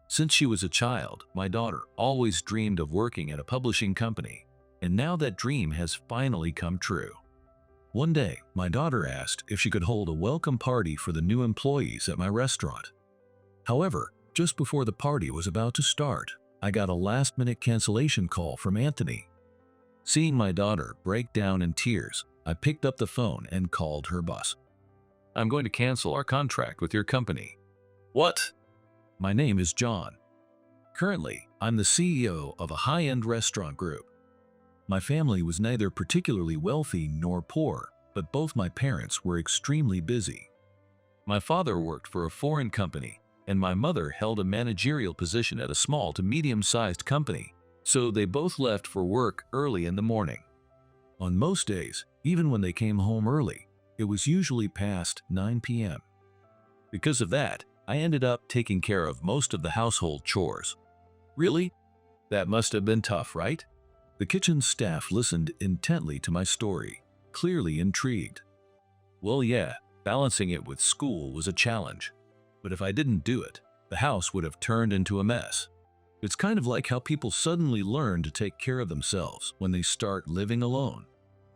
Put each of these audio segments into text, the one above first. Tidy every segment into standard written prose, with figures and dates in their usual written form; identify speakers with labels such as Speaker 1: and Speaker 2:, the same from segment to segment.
Speaker 1: Since she was a child, my daughter always dreamed of working at a publishing company, and now that dream has finally come true. One day, my daughter asked if she could hold a welcome party for the new employees at my restaurant. However, just before the party was about to start, I got a last-minute cancellation call from Anthony. Seeing my daughter break down in tears, I picked up the phone and called her boss. "I'm going to cancel our contract with your company." "What?" "My name is John. Currently, I'm the CEO of a high-end restaurant group. My family was neither particularly wealthy nor poor, but both my parents were extremely busy. My father worked for a foreign company, and my mother held a managerial position at a small to medium-sized company, so they both left for work early in the morning. On most days, even when they came home early, it was usually past 9 p.m. Because of that, I ended up taking care of most of the household chores." "Really? That must have been tough, right?" The kitchen staff listened intently to my story, clearly intrigued. "Well, yeah, balancing it with school was a challenge. But if I didn't do it, the house would have turned into a mess. It's kind of like how people suddenly learn to take care of themselves when they start living alone."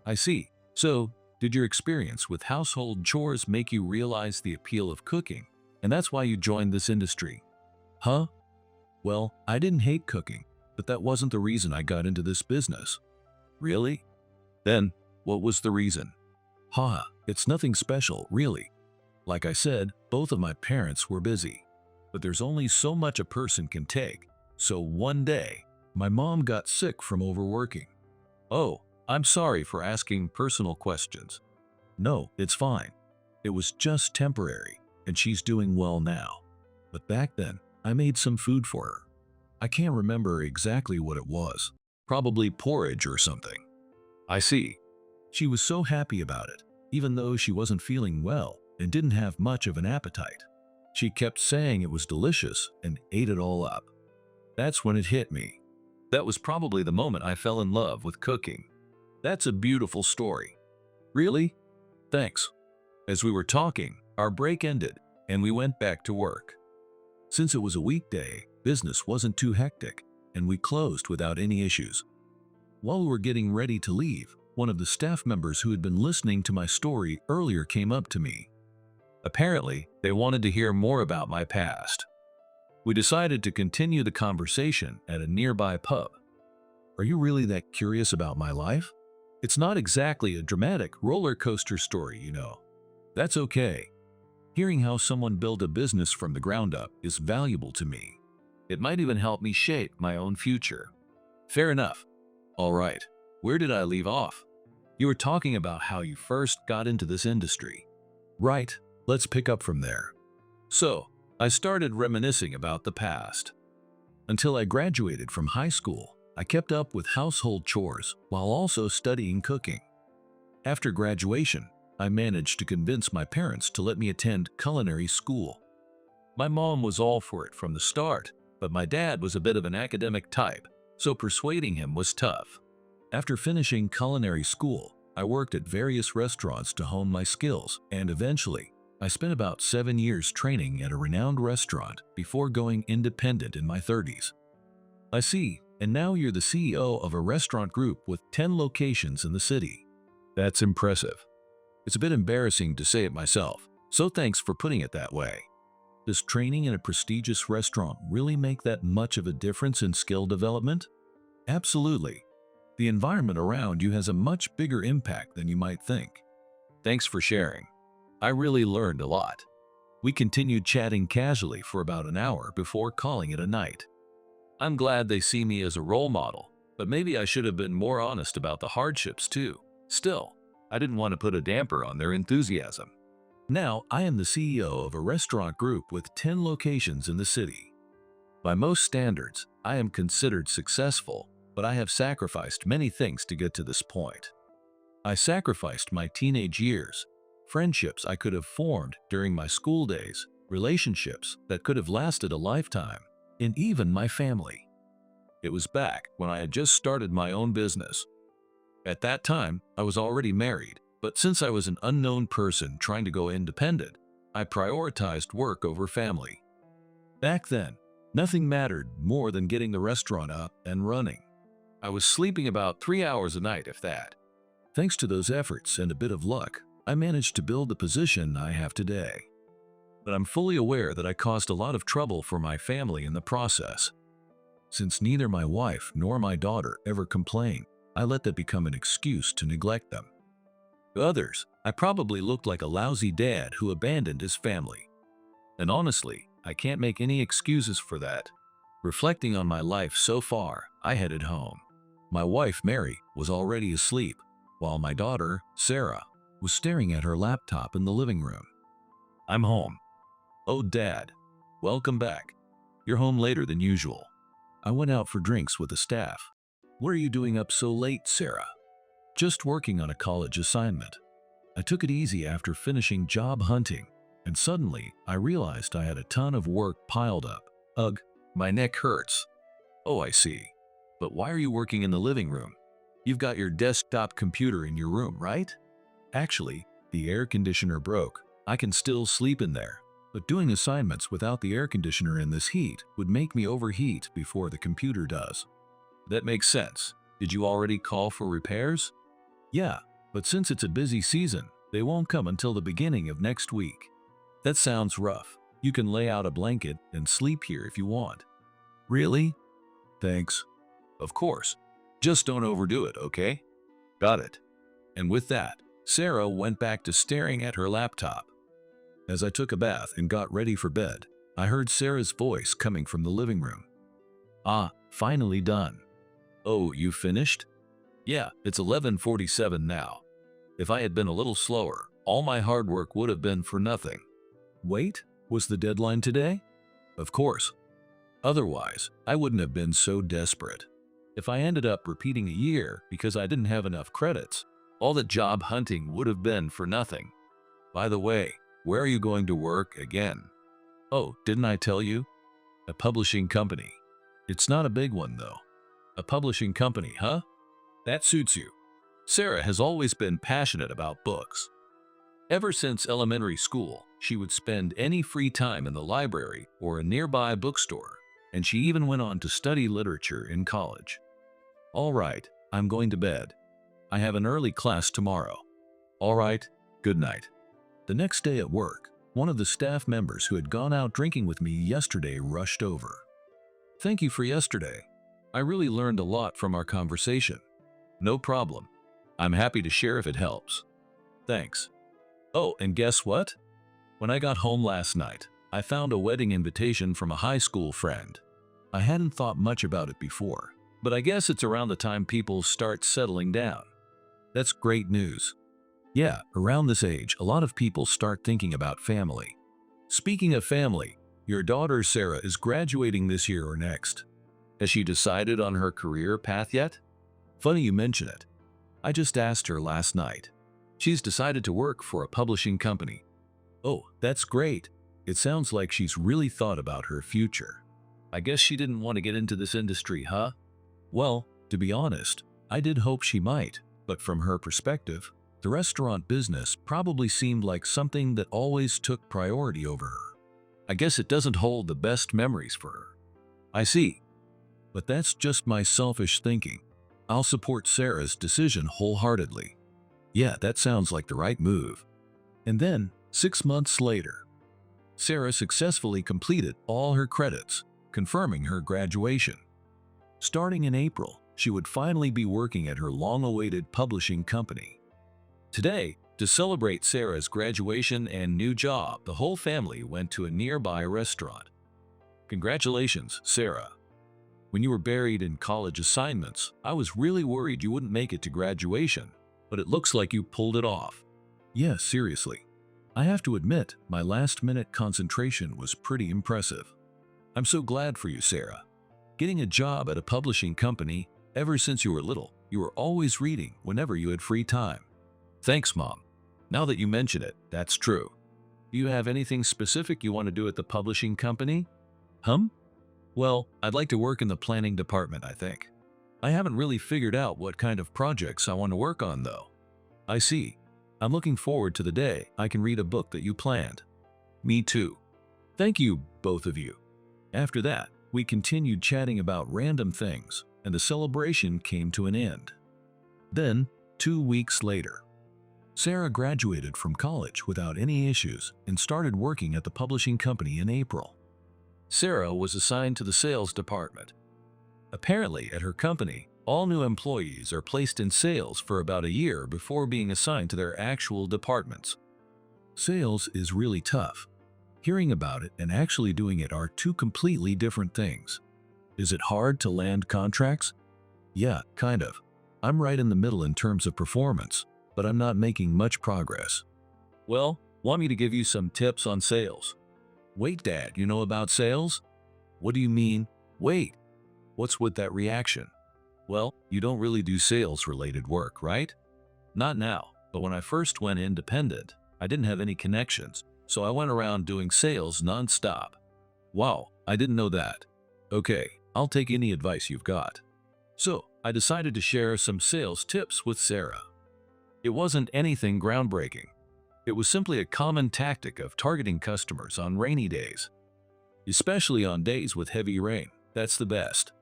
Speaker 1: "I see. So, did your experience with household chores make you realize the appeal of cooking, and that's why you joined this industry?" "Huh? Well, I didn't hate cooking, but that wasn't the reason I got into this business." "Really? Then, what was the reason?" It's nothing special, really. Like I said, both of my parents were busy. But there's only so much a person can take. So one day, my mom got sick from overworking." "Oh, I'm sorry for asking personal questions." "No, it's fine. It was just temporary, and she's doing well now. But back then, I made some food for her. I can't remember exactly what it was. Probably porridge or something." "I see." She was so happy about it, even though she wasn't feeling well and didn't have much of an appetite. She kept saying it was delicious and ate it all up. That's when it hit me. That was probably the moment I fell in love with cooking. "That's a beautiful story." "Really? Thanks." As we were talking, our break ended, and we went back to work. Since it was a weekday, business wasn't too hectic, and we closed without any issues. While we were getting ready to leave, one of the staff members who had been listening to my story earlier came up to me. Apparently, they wanted to hear more about my past. We decided to continue the conversation at a nearby pub. "Are you really that curious about my life? It's not exactly a dramatic roller coaster story, you know." "That's okay. Hearing how someone built a business from the ground up is valuable to me. It might even help me shape my own future." "Fair enough. All right, where did I leave off?" "You were talking about how you first got into this industry." "Right, let's pick up from there." So, I started reminiscing about the past. Until I graduated from high school, I kept up with household chores while also studying cooking. After graduation, I managed to convince my parents to let me attend culinary school. My mom was all for it from the start, but my dad was a bit of an academic type, so persuading him was tough. After finishing culinary school, I worked at various restaurants to hone my skills, and eventually, I spent about 7 years training at a renowned restaurant before going independent in my 30s. "I see, and now you're the CEO of a restaurant group with 10 locations in the city." "That's impressive. It's a bit embarrassing to say it myself, so thanks for putting it that way." "Does training in a prestigious restaurant really make that much of a difference in skill development?" "Absolutely. The environment around you has a much bigger impact than you might think." "Thanks for sharing. I really learned a lot." We continued chatting casually for about an hour before calling it a night. I'm glad they see me as a role model, but maybe I should have been more honest about the hardships too. Still, I didn't want to put a damper on their enthusiasm. Now, I am the CEO of a restaurant group with 10 locations in the city. By most standards, I am considered successful, but I have sacrificed many things to get to this point. I sacrificed my teenage years, friendships I could have formed during my school days, relationships that could have lasted a lifetime, and even my family. It was back when I had just started my own business. At that time, I was already married, but since I was an unknown person trying to go independent, I prioritized work over family. Back then, Nothing mattered more than getting the restaurant up and running. I was sleeping about 3 hours a night, if that. Thanks to those efforts and a bit of luck, I managed to build the position I have today. But I'm fully aware that I caused a lot of trouble for my family in the process. Since neither my wife nor my daughter ever complained, I let that become an excuse to neglect them. To others, I probably looked like a lousy dad who abandoned his family. And honestly, I can't make any excuses for that. Reflecting on my life so far, I headed home. My wife, Mary, was already asleep, while my daughter, Sarah, was staring at her laptop in the living room. I'm home. Oh, Dad, welcome back. You're home later than usual. I went out for drinks with the staff. What are you doing up so late, Sarah? Just working on a college assignment. I took it easy after finishing job hunting, and suddenly I realized I had a ton of work piled up. Ugh, my neck hurts. Oh, I see. But why are you working in the living room? You've got your desktop computer in your room, right? Actually, the air conditioner broke. I can still sleep in there, but doing assignments without the air conditioner in this heat would make me overheat before the computer does. That makes sense. Did you already call for repairs? Yeah, but since it's a busy season, they won't come until the beginning of next week. That sounds rough. You can lay out a blanket and sleep here if you want. Really? Thanks. Of course. Just don't overdo it, okay? Got it. And with that, Sarah went back to staring at her laptop. As I took a bath and got ready for bed, I heard Sarah's voice coming from the living room. Ah, finally done. Oh, you finished? Yeah, it's 11:47 now. If I had been a little slower, all my hard work would have been for nothing. Wait, was the deadline today? Of course. Otherwise, I wouldn't have been so desperate. If I ended up repeating a year because I didn't have enough credits, all that job hunting would have been for nothing. By the way, where are you going to work again? Oh, didn't I tell you? A publishing company. It's not a big one, though. A publishing company, huh? That suits you. Sarah has always been passionate about books. Ever since elementary school, she would spend any free time in the library or a nearby bookstore, and she even went on to study literature in college. All right, I'm going to bed. I have an early class tomorrow. All right, good night. The next day at work, one of the staff members who had gone out drinking with me yesterday rushed over. Thank you for yesterday. I really learned a lot from our conversation. No problem. I'm happy to share if it helps. Thanks. Oh, and guess what? When I got home last night, I found a wedding invitation from a high school friend. I hadn't thought much about it before, but I guess it's around the time people start settling down. That's great news. Yeah, around this age, a lot of people start thinking about family. Speaking of family, your daughter Sarah is graduating this year or next. Has she decided on her career path yet? Funny you mention it. I just asked her last night. She's decided to work for a publishing company. Oh, that's great. It sounds like she's really thought about her future. I guess she didn't want to get into this industry, huh? Well, to be honest, I did hope she might, but from her perspective, the restaurant business probably seemed like something that always took priority over her. I guess it doesn't hold the best memories for her. I see. But that's just my selfish thinking. I'll support Sarah's decision wholeheartedly. Yeah, that sounds like the right move. And then, 6 months later, Sarah successfully completed all her credits, confirming her graduation. Starting in April, she would finally be working at her long-awaited publishing company. Today, to celebrate Sarah's graduation and new job, the whole family went to a nearby restaurant. Congratulations, Sarah. When you were buried in college assignments, I was really worried you wouldn't make it to graduation, but it looks like you pulled it off. Yeah, seriously. I have to admit, my last-minute concentration was pretty impressive. I'm so glad for you, Sarah. Getting a job at a publishing company, ever since you were little, you were always reading whenever you had free time. Thanks, Mom. Now that you mention it, that's true. Do you have anything specific you want to do at the publishing company? Well, I'd like to work in the planning department, I think. I haven't really figured out what kind of projects I want to work on, though. I see. I'm looking forward to the day I can read a book that you planned. Me too. Thank you, both of you. After that, We continued chatting about random things, and the celebration came to an end. Then, 2 weeks later, Sarah graduated from college without any issues and started working at the publishing company in April. Sarah was assigned to the sales department. Apparently, at her company, all new employees are placed in sales for about a year before being assigned to their actual departments. Sales is really tough. Hearing about it and actually doing it are two completely different things. Is it hard to land contracts? Yeah, kind of. I'm right in the middle in terms of performance, but I'm not making much progress. Well, want me to give you some tips on sales? Wait, Dad, you know about sales? What do you mean? Wait. What's with that reaction? Well, you don't really do sales-related work, right? Not now, but when I first went independent, I didn't have any connections, so I went around doing sales non-stop. Wow, I didn't know that. Okay, I'll take any advice you've got. So, I decided to share some sales tips with Sarah. It wasn't anything groundbreaking. It was simply a common tactic of targeting customers on rainy days. Especially on days with heavy rain, that's the best.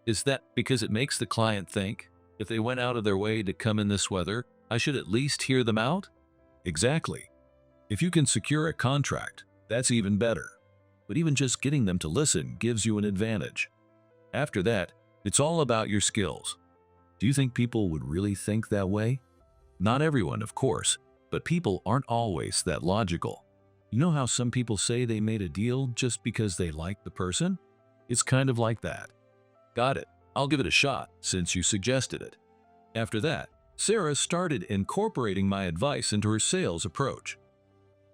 Speaker 1: Is that because it makes the client think, if they went out of their way to come in this weather, I should at least hear them out? Exactly. If you can secure a contract, that's even better. But even just getting them to listen gives you an advantage. After that, it's all about your skills. Do you think people would really think that way? Not everyone, of course, but people aren't always that logical. You know how some people say they made a deal just because they liked the person? It's kind of like that. Got it. I'll give it a shot since you suggested it. After that, Sarah started incorporating my advice into her sales approach.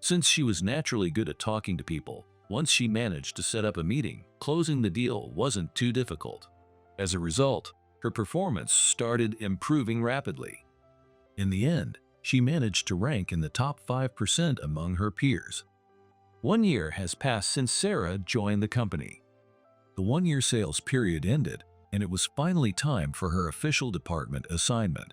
Speaker 1: Since she was naturally good at talking to people, once she managed to set up a meeting, closing the deal wasn't too difficult. As a result, her performance started improving rapidly. In the end, she managed to rank in the top 5% among her peers. 1 year has passed since Sarah joined the company. The 1-year sales period ended, and it was finally time for her official department assignment.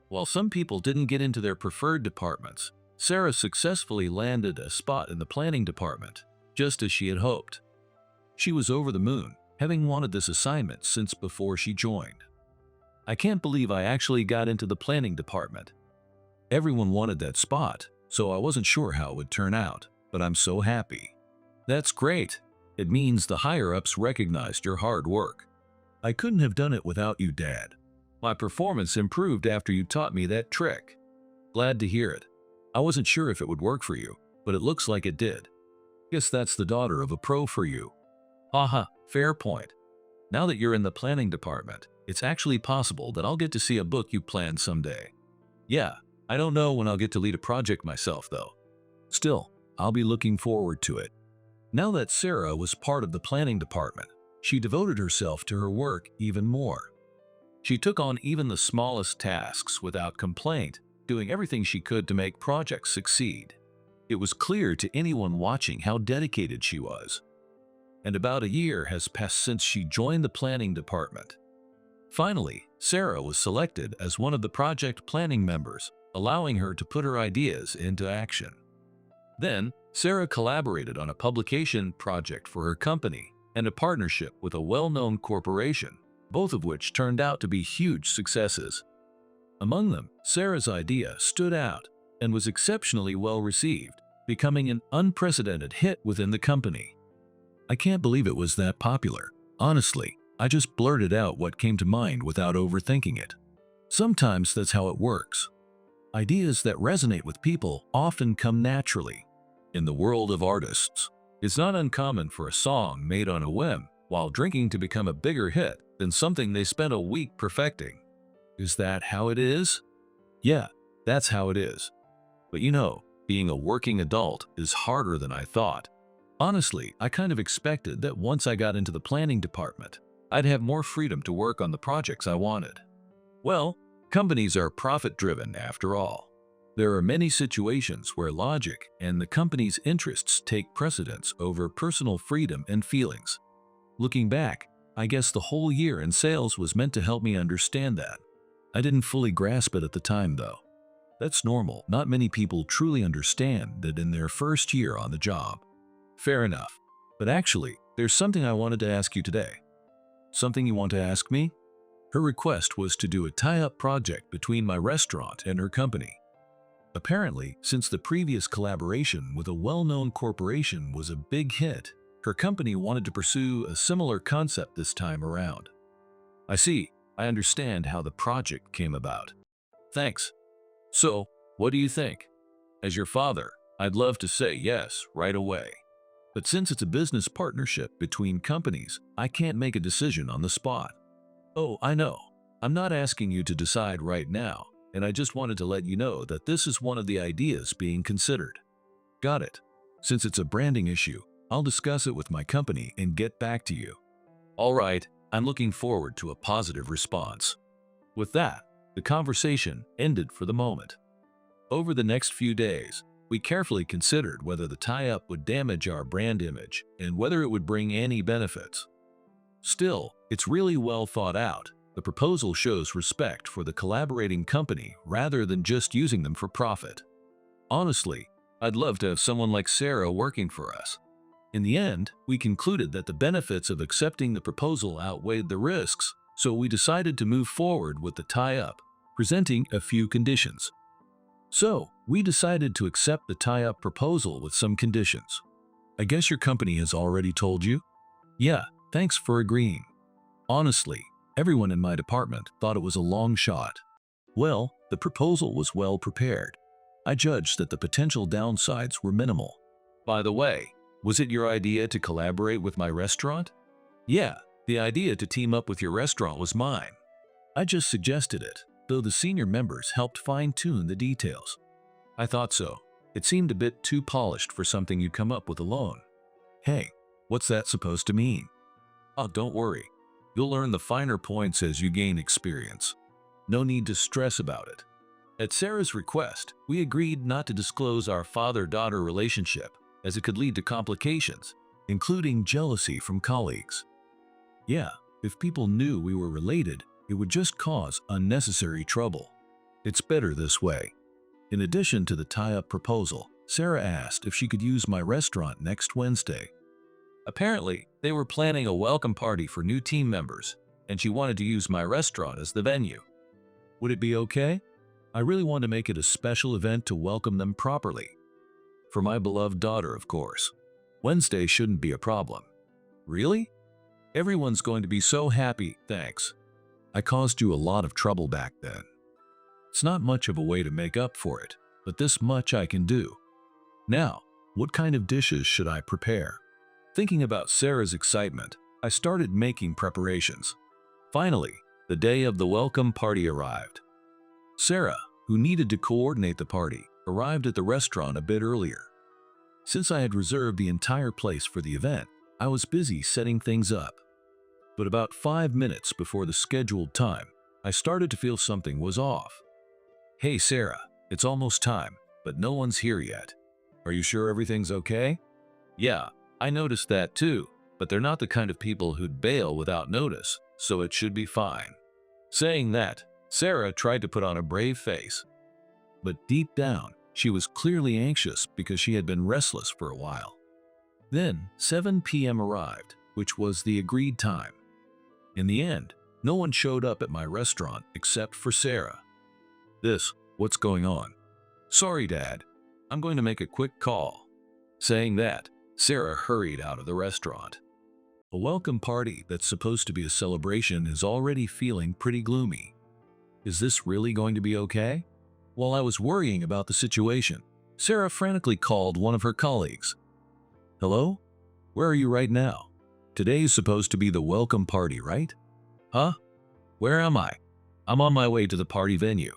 Speaker 1: While some people didn't get into their preferred departments, Sarah successfully landed a spot in the planning department, just as she had hoped. She was over the moon, having wanted this assignment since before she joined. I can't believe I actually got into the planning department. Everyone wanted that spot, so I wasn't sure how it would turn out, but I'm so happy. That's great. It means the higher-ups recognized your hard work. I couldn't have done it without you, Dad. My performance improved after you taught me that trick. Glad to hear it. I wasn't sure if it would work for you, but it looks like it did. Guess that's the daughter of a pro for you. Haha, fair point. Now that you're in the planning department, it's actually possible that I'll get to see a book you planned someday. Yeah, I don't know when I'll get to lead a project myself, though. Still, I'll be looking forward to it. Now that Sarah was part of the planning department, she devoted herself to her work even more. She took on even the smallest tasks without complaint, doing everything she could to make projects succeed. It was clear to anyone watching how dedicated she was. And about a year has passed since she joined the planning department. Finally, Sarah was selected as one of the project planning members, allowing her to put her ideas into action. Then, Sarah collaborated on a publication project for her company and a partnership with a well-known corporation, both of which turned out to be huge successes. Among them, Sarah's idea stood out and was exceptionally well received, becoming an unprecedented hit within the company. I can't believe it was that popular. Honestly, I just blurted out what came to mind without overthinking it. Sometimes that's how it works. Ideas that resonate with people often come naturally. In the world of artists, it's not uncommon for a song made on a whim while drinking to become a bigger hit than something they spent a week perfecting. Is that how it is? Yeah, that's how it is. But you know, being a working adult is harder than I thought. Honestly, I kind of expected that once I got into the planning department, I'd have more freedom to work on the projects I wanted. Well, companies are profit-driven after all. There are many situations where logic and the company's interests take precedence over personal freedom and feelings. Looking back, I guess the whole year in sales was meant to help me understand that. I didn't fully grasp it at the time, though. That's normal. Not many people truly understand that in their first year on the job. Fair enough. But actually, there's something I wanted to ask you today. Something you want to ask me? Her request was to do a tie-up project between my restaurant and her company. Apparently, since the previous collaboration with a well-known corporation was a big hit, her company wanted to pursue a similar concept this time around. I see. I understand how the project came about. Thanks. So, what do you think? As your father, I'd love to say yes right away. But since it's a business partnership between companies, I can't make a decision on the spot. Oh, I know. I'm not asking you to decide right now, and I just wanted to let you know that this is one of the ideas being considered. Got it. Since it's a branding issue, I'll discuss it with my company and get back to you. All right, I'm looking forward to a positive response. With that, the conversation ended for the moment. Over the next few days, we carefully considered whether the tie-up would damage our brand image and whether it would bring any benefits. Still, it's really well thought out. The proposal shows respect for the collaborating company rather than just using them for profit. Honestly, I'd love to have someone like Sarah working for us. In the end, we concluded that the benefits of accepting the proposal outweighed the risks, so we decided to move forward with the tie-up, presenting a few conditions. So, we decided to accept the tie-up proposal with some conditions. I guess your company has already told you? Yeah, thanks for agreeing. Honestly, everyone in my department thought it was a long shot. Well, the proposal was well prepared. I judged that the potential downsides were minimal. By the way, was it your idea to collaborate with my restaurant? Yeah, the idea to team up with your restaurant was mine. I just suggested it, though the senior members helped fine-tune the details. I thought so. It seemed a bit too polished for something you'd come up with alone. Hey, what's that supposed to mean? Oh, don't worry. You'll learn the finer points as you gain experience. No need to stress about it. At Sarah's request, we agreed not to disclose our father-daughter relationship, as it could lead to complications, including jealousy from colleagues. Yeah, if people knew we were related, it would just cause unnecessary trouble. It's better this way. In addition to the tie-up proposal, Sarah asked if she could use my restaurant next Wednesday. Apparently, they were planning a welcome party for new team members, and she wanted to use my restaurant as the venue. Would it be okay? I really want to make it a special event to welcome them properly. For my beloved daughter, of course. Wednesday shouldn't be a problem. Really? Everyone's going to be so happy, thanks. I caused you a lot of trouble back then. It's not much of a way to make up for it, but this much I can do. Now, what kind of dishes should I prepare? Thinking about Sarah's excitement, I started making preparations. Finally, the day of the welcome party arrived. Sarah, who needed to coordinate the party, arrived at the restaurant a bit earlier. Since I had reserved the entire place for the event, I was busy setting things up. But about 5 minutes before the scheduled time, I started to feel something was off. Hey Sarah, it's almost time, but no one's here yet. Are you sure everything's okay? Yeah, I noticed that too, but they're not the kind of people who'd bail without notice, so it should be fine. Saying that, Sarah tried to put on a brave face. But deep down, she was clearly anxious because she had been restless for a while. Then 7 p.m. arrived, which was the agreed time. In the end, no one showed up at my restaurant except for Sarah. What's going on? Sorry, Dad. I'm going to make a quick call. Saying that, Sarah hurried out of the restaurant. A welcome party that's supposed to be a celebration is already feeling pretty gloomy. Is this really going to be okay? While I was worrying about the situation, Sarah frantically called one of her colleagues. Hello? Where are you right now? Today's supposed to be the welcome party, right? Huh? Where am I? I'm on my way to the party venue.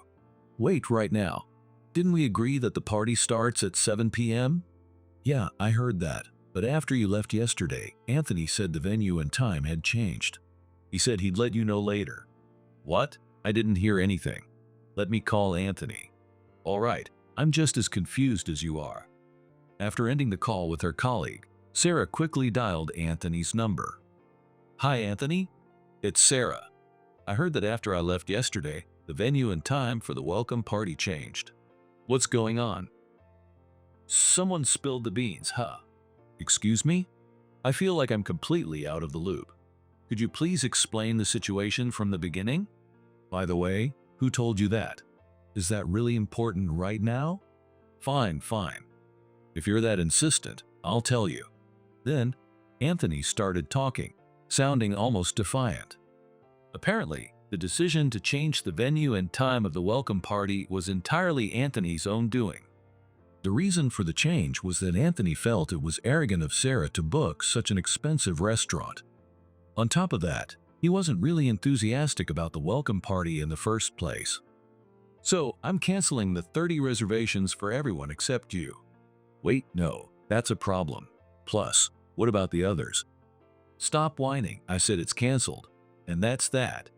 Speaker 1: Wait right now. Didn't we agree that the party starts at 7 p.m.? Yeah, I heard that. But after you left yesterday, Anthony said the venue and time had changed. He said he'd let you know later. What? I didn't hear anything. Let me call Anthony. All right, I'm just as confused as you are. After ending the call with her colleague, Sarah quickly dialed Anthony's number. Hi, Anthony. It's Sarah. I heard that after I left yesterday, the venue and time for the welcome party changed. What's going on? Someone spilled the beans, huh? Excuse me? I feel like I'm completely out of the loop. Could you please explain the situation from the beginning? By the way, who told you that? Is that really important right now? Fine, fine. If you're that insistent, I'll tell you. Then, Anthony started talking, sounding almost defiant. Apparently, the decision to change the venue and time of the welcome party was entirely Anthony's own doing. The reason for the change was that Anthony felt it was arrogant of Sarah to book such an expensive restaurant. On top of that, he wasn't really enthusiastic about the welcome party in the first place. So, I'm canceling the 30 reservations for everyone except you. Wait, no, that's a problem. Plus, what about the others? Stop whining, I said it's canceled. And that's that.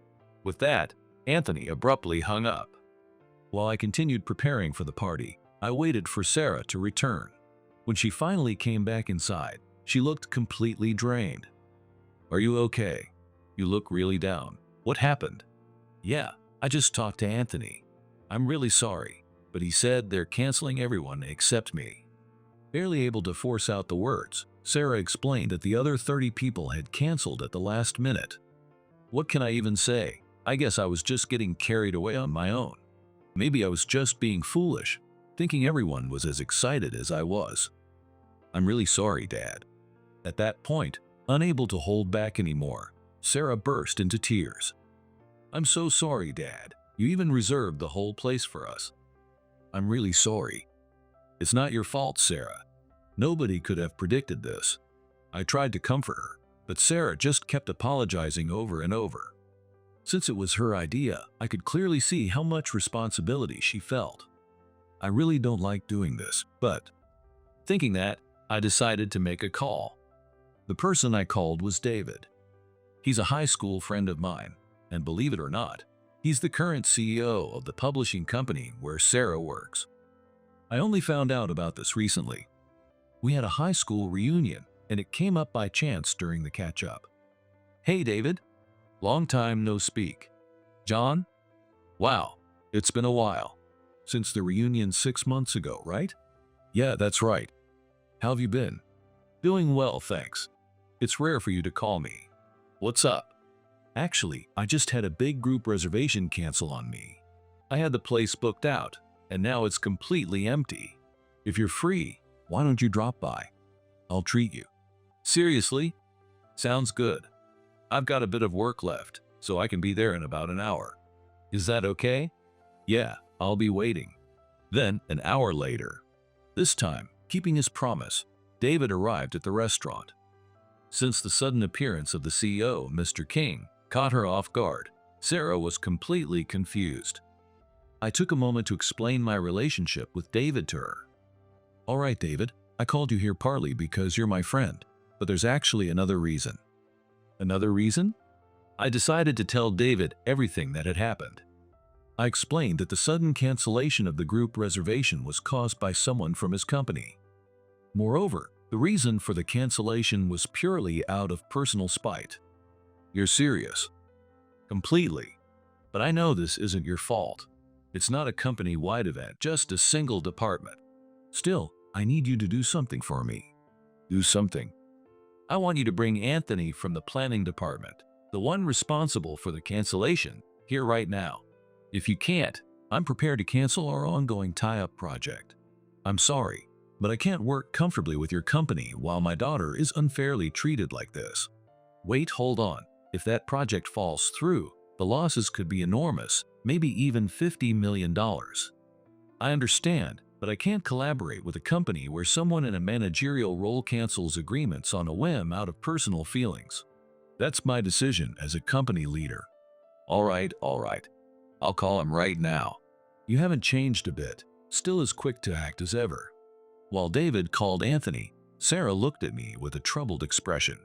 Speaker 1: With that, Anthony abruptly hung up. While I continued preparing for the party, I waited for Sarah to return. When she finally came back inside, she looked completely drained. Are you okay? You look really down. What happened? Yeah, I just talked to Anthony. I'm really sorry, but he said they're canceling everyone except me. Barely able to force out the words, Sarah explained that the other 30 people had canceled at the last minute. What can I even say? I guess I was just getting carried away on my own. Maybe I was just being foolish, thinking everyone was as excited as I was. I'm really sorry, Dad. At that point, unable to hold back anymore, Sarah burst into tears. I'm so sorry, Dad. You even reserved the whole place for us. I'm really sorry. It's not your fault, Sarah. Nobody could have predicted this. I tried to comfort her, but Sarah just kept apologizing over and over. Since it was her idea, I could clearly see how much responsibility she felt. I really don't like doing this, but thinking that, I decided to make a call. The person I called was David. He's a high school friend of mine, and believe it or not, he's the current CEO of the publishing company where Sarah works. I only found out about this recently. We had a high school reunion, and it came up by chance during the catch-up. Hey, David. Long time no speak. John? Wow, it's been a while. Since the reunion 6 months ago, right? Yeah, that's right. How have you been? Doing well, thanks. It's rare for you to call me. What's up? Actually, I just had a big group reservation cancel on me. I had the place booked out, and now it's completely empty. If you're free, why don't you drop by? I'll treat you. Seriously? Sounds good. I've got a bit of work left, so I can be there in about an hour. Is that okay? Yeah, I'll be waiting. Then, an hour later. This time, keeping his promise, David arrived at the restaurant. Since the sudden appearance of the CEO, Mr. King, caught her off guard, Sarah was completely confused. I took a moment to explain my relationship with David to her. All right, David, I called you here partly because you're my friend, but there's actually another reason. Another reason? I decided to tell David everything that had happened. I explained that the sudden cancellation of the group reservation was caused by someone from his company. Moreover, the reason for the cancellation was purely out of personal spite. You're serious? Completely. But I know this isn't your fault. It's not a company-wide event, just a single department. Still, I need you to do something for me. Do something? I want you to bring Anthony from the planning department, the one responsible for the cancellation, here right now. If you can't, I'm prepared to cancel our ongoing tie-up project. I'm sorry, but I can't work comfortably with your company while my daughter is unfairly treated like this. Wait, hold on. If that project falls through, the losses could be enormous, maybe even $50 million. I understand, but I can't collaborate with a company where someone in a managerial role cancels agreements on a whim out of personal feelings. That's my decision as a company leader. All right. I'll call him right now. You haven't changed a bit, still as quick to act as ever. While David called Anthony, Sarah looked at me with a troubled expression.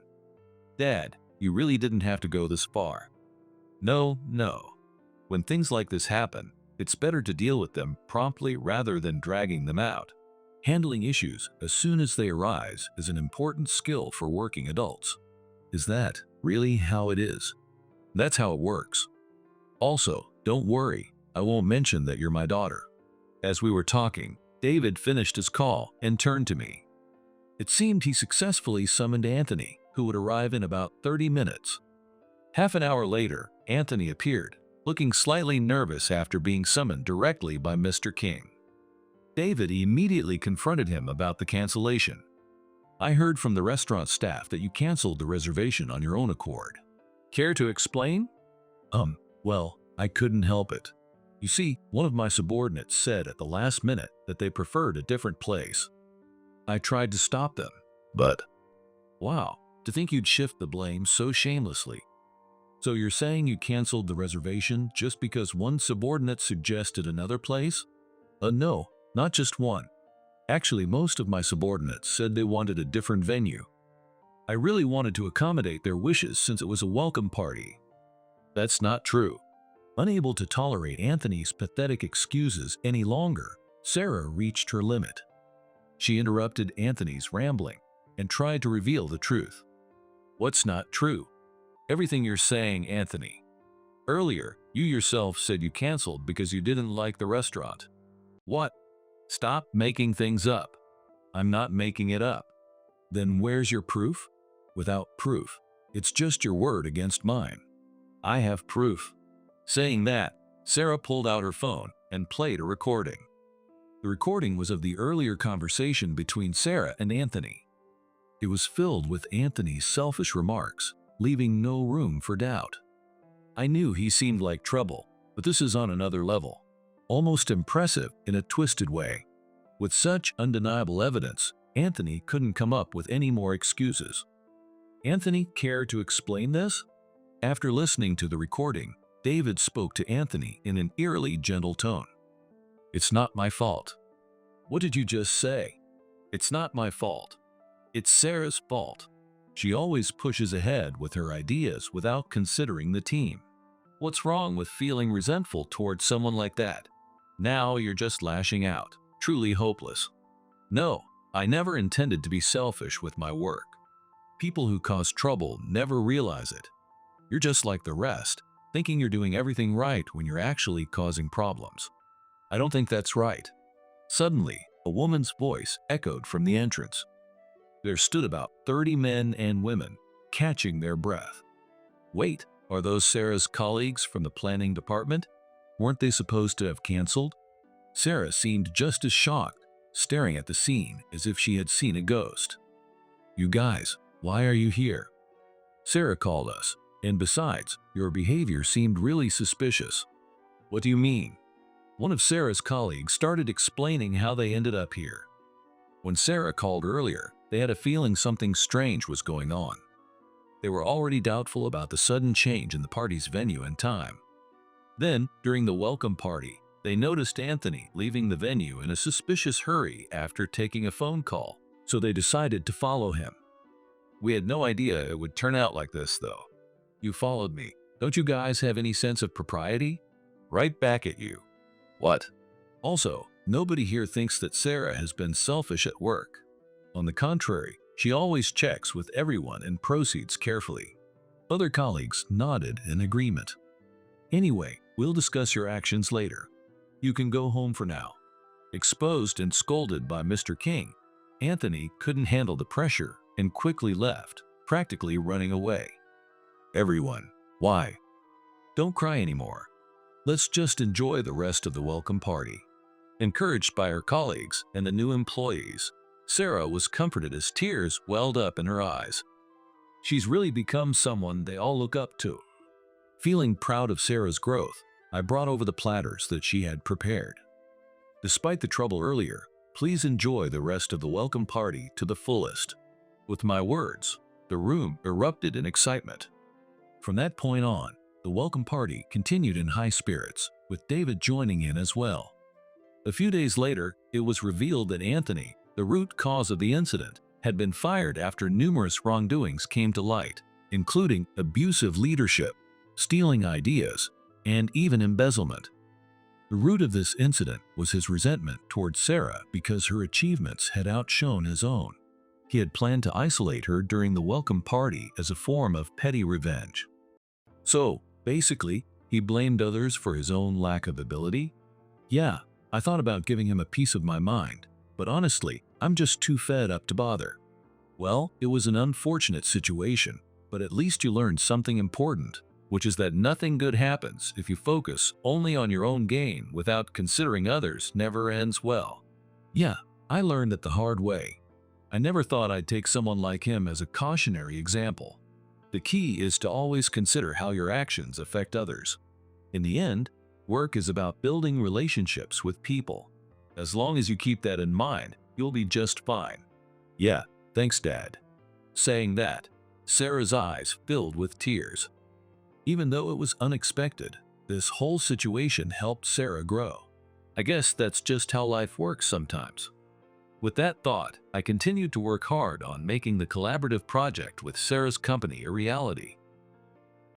Speaker 1: Dad, you really didn't have to go this far. No. When things like this happen, it's better to deal with them promptly rather than dragging them out. Handling issues as soon as they arise is an important skill for working adults. Is that really how it is? That's how it works. Also, don't worry, I won't mention that you're my daughter. As we were talking, David finished his call and turned to me. It seemed he successfully summoned Anthony, who would arrive in about 30 minutes. Half an hour later, Anthony appeared, looking slightly nervous after being summoned directly by Mr. King. David immediately confronted him about the cancellation. "I heard from the restaurant staff that you canceled the reservation on your own accord. Care to explain?" Well, I couldn't help it. You see, one of my subordinates said at the last minute that they preferred a different place. I tried to stop them, but... Wow, to think you'd shift the blame so shamelessly. So you're saying you canceled the reservation just because one subordinate suggested another place? No, not just one. Actually, most of my subordinates said they wanted a different venue. I really wanted to accommodate their wishes since it was a welcome party. That's not true. Unable to tolerate Anthony's pathetic excuses any longer, Sarah reached her limit. She interrupted Anthony's rambling and tried to reveal the truth. What's not true? Everything you're saying, Anthony. Earlier, you yourself said you canceled because you didn't like the restaurant. What? Stop making things up. I'm not making it up. Then where's your proof? Without proof, it's just your word against mine. I have proof. Saying that, Sarah pulled out her phone and played a recording. The recording was of the earlier conversation between Sarah and Anthony. It was filled with Anthony's selfish remarks, leaving no room for doubt. I knew he seemed like trouble, but this is on another level. Almost impressive in a twisted way. With such undeniable evidence, Anthony couldn't come up with any more excuses. Anthony, care to explain this? After listening to the recording, David spoke to Anthony in an eerily gentle tone. It's not my fault. What did you just say? It's not my fault. It's Sarah's fault. She always pushes ahead with her ideas without considering the team. What's wrong with feeling resentful towards someone like that? Now you're just lashing out. Truly hopeless. No, I never intended to be selfish with my work. People who cause trouble never realize it. You're just like the rest, thinking you're doing everything right when you're actually causing problems. I don't think that's right. Suddenly, a woman's voice echoed from the entrance. There stood about 30 men and women, catching their breath. Wait, are those Sarah's colleagues from the planning department? Weren't they supposed to have canceled? Sarah seemed just as shocked, staring at the scene as if she had seen a ghost. You guys, why are you here? Sarah called us, and besides, your behavior seemed really suspicious. What do you mean? One of Sarah's colleagues started explaining how they ended up here. When Sarah called earlier, they had a feeling something strange was going on. They were already doubtful about the sudden change in the party's venue and time. Then, during the welcome party, they noticed Anthony leaving the venue in a suspicious hurry after taking a phone call, so they decided to follow him. We had no idea it would turn out like this, though. You followed me. Don't you guys have any sense of propriety? Right back at you. What? Also, nobody here thinks that Sarah has been selfish at work. On the contrary, she always checks with everyone and proceeds carefully. Other colleagues nodded in agreement. Anyway, we'll discuss your actions later. You can go home for now. Exposed and scolded by Mr. King, Anthony couldn't handle the pressure and quickly left, practically running away. Everyone, why? Don't cry anymore. Let's just enjoy the rest of the welcome party. Encouraged by her colleagues and the new employees, Sarah was comforted as tears welled up in her eyes. She's really become someone they all look up to. Feeling proud of Sarah's growth, I brought over the platters that she had prepared. Despite the trouble earlier, please enjoy the rest of the welcome party to the fullest. With my words, the room erupted in excitement. From that point on, the welcome party continued in high spirits, with David joining in as well. A few days later, it was revealed that Anthony, the root cause of the incident, had been fired after numerous wrongdoings came to light, including abusive leadership, stealing ideas, and even embezzlement. The root of this incident was his resentment towards Sarah because her achievements had outshone his own. He had planned to isolate her during the welcome party as a form of petty revenge. So, basically, he blamed others for his own lack of ability? Yeah, I thought about giving him a piece of my mind, but honestly, I'm just too fed up to bother. Well, it was an unfortunate situation, but at least you learned something important, which is that nothing good happens if you focus only on your own gain without considering others never ends well. Yeah, I learned it the hard way. I never thought I'd take someone like him as a cautionary example. The key is to always consider how your actions affect others. In the end, work is about building relationships with people. As long as you keep that in mind, you'll be just fine. Yeah, thanks, Dad. Saying that, Sarah's eyes filled with tears. Even though it was unexpected, this whole situation helped Sarah grow. I guess that's just how life works sometimes. With that thought, I continued to work hard on making the collaborative project with Sarah's company a reality.